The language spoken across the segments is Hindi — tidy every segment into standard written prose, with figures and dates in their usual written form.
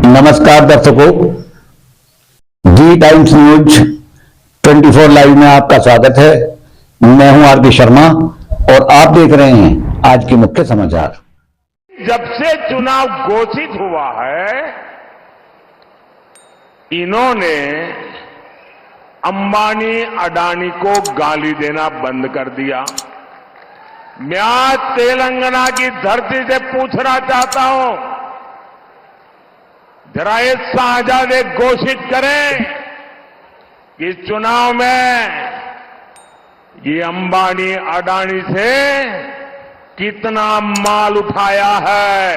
नमस्कार दर्शकों, जी टाइम्स न्यूज 24 लाइव में आपका स्वागत है। मैं हूं आर के शर्मा और आप देख रहे हैं आज के मुख्य समाचार। जब से चुनाव घोषित हुआ है, इन्होंने अंबानी अडानी को गाली देना बंद कर दिया। मैं आज तेलंगाना की धरती से पूछना चाहता हूं, जरा ये साझादे घोषित करें कि चुनाव में ये अंबानी अडानी से कितना माल उठाया है,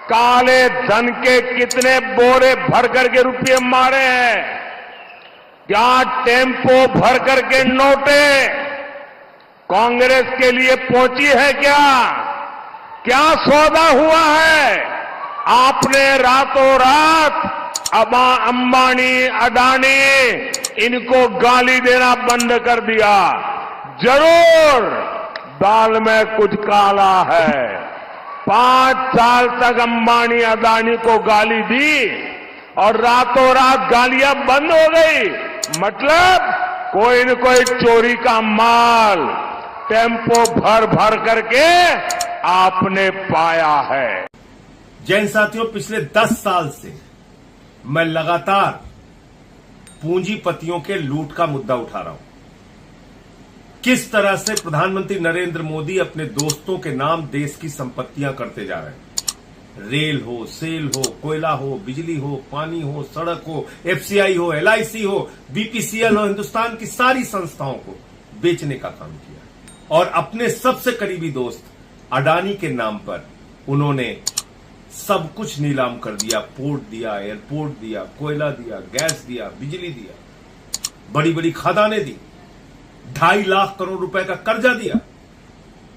काले धन के कितने बोरे भर करके रुपये मारे हैं, क्या टेम्पो भर करके नोटे कांग्रेस के लिए पहुंची है, क्या सौदा हुआ है। आपने रातों रात अंबानी अडानी इनको गाली देना बंद कर दिया। जरूर दाल में कुछ काला है। 5 साल तक अंबानी अडानी को गाली दी और रातों रात गालियां बंद हो गई। मतलब कोई न कोई चोरी का माल टेम्पो भर भर करके आपने पाया है। जैन साथियों, पिछले 10 साल से मैं लगातार पूंजीपतियों के लूट का मुद्दा उठा रहा हूं। किस तरह से प्रधानमंत्री नरेंद्र मोदी अपने दोस्तों के नाम देश की संपत्तियां करते जा रहे हैं। रेल हो, सेल हो, कोयला हो, बिजली हो, पानी हो, सड़क हो, एफसीआई हो, एलआईसी हो, बीपीसीएल हो, हिंदुस्तान की सारी संस्थाओं को बेचने का काम किया। और अपने सबसे करीबी दोस्त अडानी के नाम पर उन्होंने सब कुछ नीलाम कर दिया। पोर्ट दिया, एयरपोर्ट दिया, कोयला दिया, गैस दिया, बिजली दिया, बड़ी बड़ी खदानें दी, 2.5 लाख करोड़ रुपए का कर्जा दिया।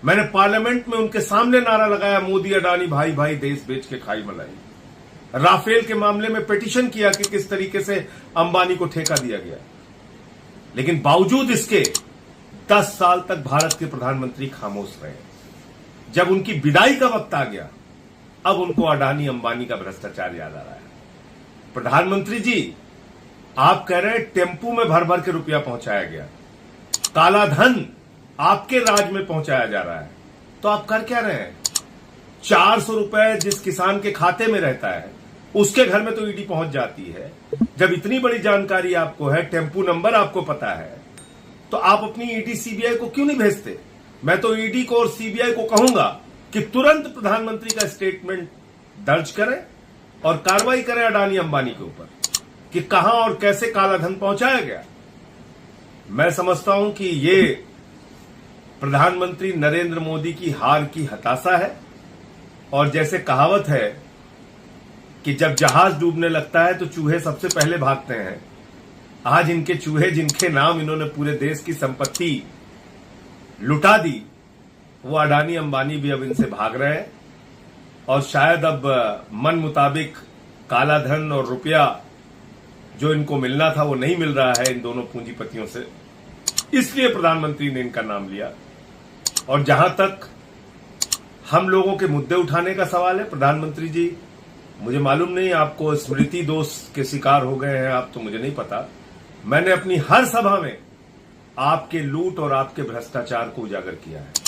मैंने पार्लियामेंट में उनके सामने नारा लगाया, मोदी अडानी भाई भाई देश बेच के खाई मलाई। राफेल के मामले में पिटीशन किया कि किस तरीके से अंबानी को ठेका दिया गया। लेकिन बावजूद इसके 10 साल तक भारत के प्रधानमंत्री खामोश रहे। जब उनकी विदाई का वक्त आ गया, अब उनको अडानी अंबानी का भ्रष्टाचार याद आ रहा है। प्रधानमंत्री जी, आप कह रहे हैं टेम्पू में भर भर के रुपया पहुंचाया गया, काला धन आपके राज में पहुंचाया जा रहा है, तो आप कर क्या रहे हैं? 400 रुपए जिस किसान के खाते में रहता है उसके घर में तो ईडी पहुंच जाती है। जब इतनी बड़ी जानकारी आपको है, टेम्पू नंबर आपको पता है, तो आप अपनी ईडी सीबीआई को क्यों नहीं भेजते? मैं तो ईडी को और सीबीआई को कहूंगा कि तुरंत प्रधानमंत्री का स्टेटमेंट दर्ज करें और कार्रवाई करें अडानी अंबानी के ऊपर कि कहां और कैसे काला धन पहुंचाया गया। मैं समझता हूं कि ये प्रधानमंत्री नरेंद्र मोदी की हार की हताशा है। और जैसे कहावत है कि जब जहाज डूबने लगता है तो चूहे सबसे पहले भागते हैं, आज इनके चूहे जिनके नाम इन्होंने पूरे देश की संपत्ति लुटा दी, वो अडानी अंबानी भी अब इनसे भाग रहे हैं। और शायद अब मन मुताबिक काला धन और रुपया जो इनको मिलना था वो नहीं मिल रहा है इन दोनों पूंजीपतियों से, इसलिए प्रधानमंत्री ने इनका नाम लिया। और जहां तक हम लोगों के मुद्दे उठाने का सवाल है, प्रधानमंत्री जी, मुझे मालूम नहीं आपको स्मृति दोष के शिकार हो गए हैं आप, तो मुझे नहीं पता। मैंने अपनी हर सभा में आपके लूट और आपके भ्रष्टाचार को उजागर किया है।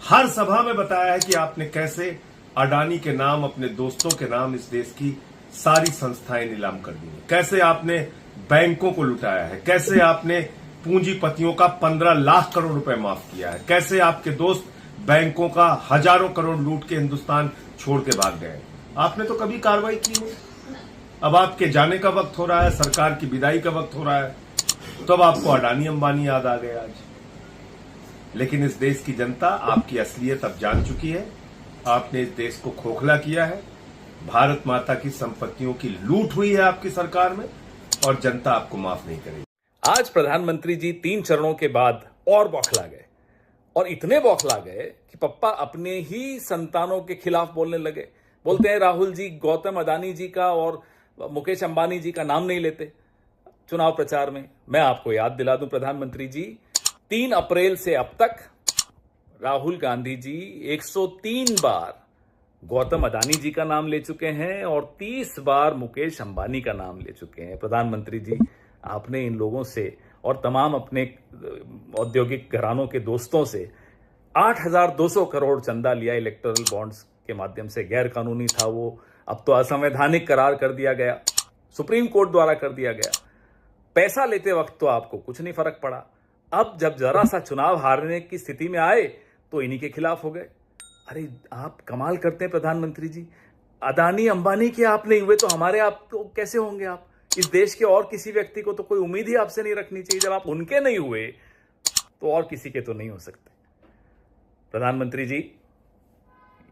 हर सभा में बताया है कि आपने कैसे अडानी के नाम, अपने दोस्तों के नाम इस देश की सारी संस्थाएं नीलाम कर दी है, कैसे आपने बैंकों को लुटाया है, कैसे आपने पूंजीपतियों का 15 लाख करोड़ रुपए माफ किया है, कैसे आपके दोस्त बैंकों का हजारों करोड़ लूट के हिंदुस्तान छोड़ के भाग गए। आपने तो कभी कार्रवाई की नहीं। अब आपके जाने का वक्त हो रहा है, सरकार की विदाई का वक्त हो रहा है, तो अब आपको अडानी अंबानी याद आ गए आज। लेकिन इस देश की जनता आपकी असलियत अब जान चुकी है। आपने इस देश को खोखला किया है। भारत माता की संपत्तियों की लूट हुई है आपकी सरकार में और जनता आपको माफ नहीं करेगी। आज प्रधानमंत्री जी 3 चरणों के बाद और बौखला गए, और इतने बौखला गए कि पप्पा अपने ही संतानों के खिलाफ बोलने लगे। बोलते हैं राहुल जी गौतम अडानी जी का और मुकेश अंबानी जी का नाम नहीं लेते चुनाव प्रचार में। मैं आपको याद दिला दूं प्रधानमंत्री जी, 3 अप्रैल से अब तक राहुल गांधी जी 103 बार गौतम अदानी जी का नाम ले चुके हैं और 30 बार मुकेश अंबानी का नाम ले चुके हैं। प्रधानमंत्री जी, आपने इन लोगों से और तमाम अपने औद्योगिक घरानों के दोस्तों से 8,200 करोड़ चंदा लिया इलेक्टोरल बॉन्ड्स के माध्यम से। गैर कानूनी था वो, अब तो असंवैधानिक करार कर दिया गया, सुप्रीम कोर्ट द्वारा कर दिया गया। पैसा लेते वक्त तो आपको कुछ नहीं फर्क पड़ा, अब जब जरा सा चुनाव हारने की स्थिति में आए तो इन्हीं के खिलाफ हो गए। अरे आप कमाल करते हैं प्रधानमंत्री जी, अदानी अंबानी के आप नहीं हुए तो हमारे आप तो कैसे होंगे आप? इस देश के और किसी व्यक्ति को तो कोई उम्मीद ही आपसे नहीं रखनी चाहिए। जब आप उनके नहीं हुए तो और किसी के तो नहीं हो सकते। प्रधानमंत्री जी,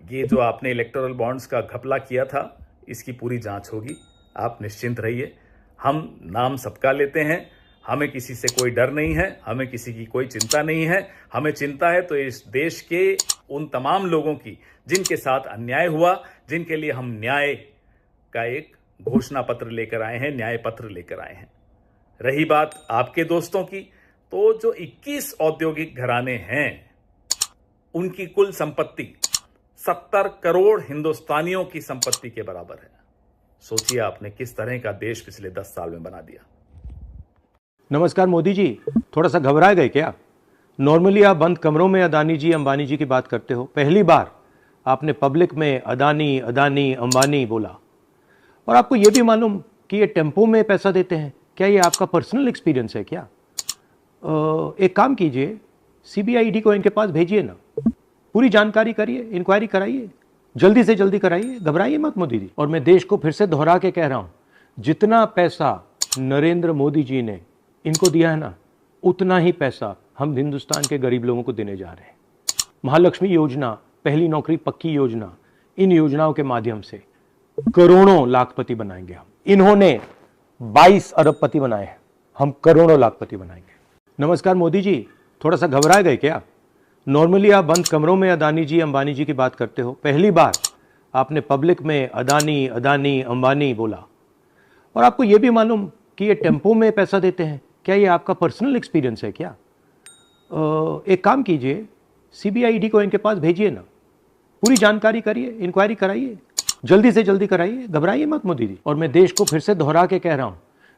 ये जो आपने इलेक्टोरल बॉन्ड्स का घपला किया था, इसकी पूरी जांच होगी, आप निश्चिंत रहिए। हम नाम सबका लेते हैं, हमें किसी से कोई डर नहीं है, हमें किसी की कोई चिंता नहीं है। हमें चिंता है तो इस देश के उन तमाम लोगों की जिनके साथ अन्याय हुआ, जिनके लिए हम न्याय का एक घोषणा पत्र लेकर आए हैं, न्याय पत्र लेकर आए हैं। रही बात आपके दोस्तों की, तो जो 21 औद्योगिक घराने हैं उनकी कुल संपत्ति 70 करोड़ हिंदुस्तानियों की संपत्ति के बराबर है। सोचिए आपने किस तरह का देश पिछले 10 साल में बना दिया। नमस्कार मोदी जी, थोड़ा सा घबरा गए क्या? नॉर्मली आप बंद कमरों में अदानी जी अंबानी जी की बात करते हो, पहली बार आपने पब्लिक में अदानी अदानी अंबानी बोला। और आपको यह भी मालूम कि ये टेम्पो में पैसा देते हैं, क्या ये आपका पर्सनल एक्सपीरियंस है क्या? एक काम कीजिए, सीबीआईडी को इनके पास भेजिए ना, पूरी जानकारी करिए, इंक्वायरी कराइए, जल्दी से जल्दी कराइए, घबराइए मत मोदी जी। और मैं देश को फिर से दोहरा के कह रहा हूं, जितना पैसा नरेंद्र मोदी जी ने इनको दिया है ना, उतना ही पैसा हम हिंदुस्तान के गरीब लोगों को देने जा रहे हैं। महालक्ष्मी योजना, पहली नौकरी पक्की योजना, इन योजनाओं के माध्यम से करोड़ों लाखपति बनाएंगे हम। इन्होंने 22 अरबपति बनाए हैं, हम करोड़ों लाखपति बनाएंगे। नमस्कार मोदी जी, थोड़ा सा घबरा गए क्या? नॉर्मली आप बंद कमरों में अदानी जी अंबानी जी की बात करते हो, पहली बार आपने पब्लिक में अदानी अदानी अंबानी बोला। और आपको यह भी मालूम कि ये टेम्पो में पैसा देते हैं, क्या ये आपका पर्सनल एक्सपीरियंस है क्या? एक काम कीजिए, सीबीआईडी को इनके पास भेजिए ना, पूरी जानकारी करिए, इंक्वायरी कराइए, जल्दी से जल्दी कराइए, घबराइए मत मोदी जी। और मैं देश को फिर से दोहरा के कह रहा हूं,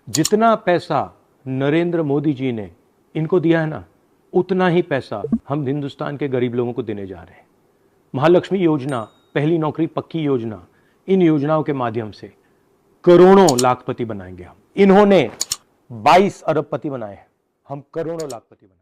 जितना पैसा नरेंद्र मोदी जी ने इनको दिया है ना, उतना ही पैसा हम हिंदुस्तान के गरीब लोगों को देने जा रहे हैं। महालक्ष्मी योजना, पहली नौकरी पक्की योजना, इन योजनाओं के माध्यम से करोड़ों लाखपति बनाएंगे हम। इन्होंने 22 अरबपति बनाए हैं, हम करोड़ों लाखपति बनाएंगे।